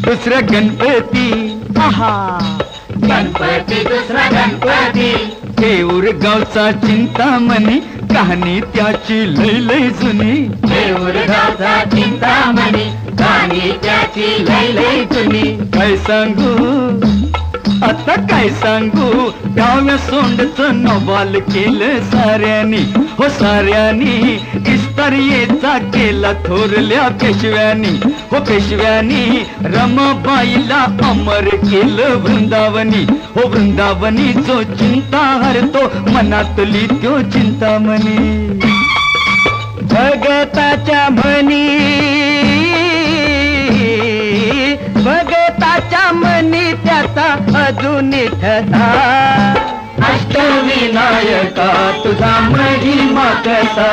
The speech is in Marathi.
दुसरा गणपती, आहा गणपती दुसरा गणपती, देऊर गावचा चिंतामणी, कहाणी त्याची लय लय जुनी. देऊर गावचा चिंतामणी, कहाणी त्याची लय लय जुनी. काय सांगू आता काय सांगू, डाव्या सोंडचं नवाल केलं साऱ्यानी, हो साऱ्यानी. इस्तारियेचा केला थोरल्या पेशव्यानी, हो पेशव्यानी. रमाबाईला अमर केलं वृंदावनी, हो वृंदावनी. जो चिंता हरतो मनातली त्यो चिंतामणी. भगताच्या म्हणी, भगताच्या मनी त्याचा अजून ठसा. अष्टविनायका तुझा महिमा कसा.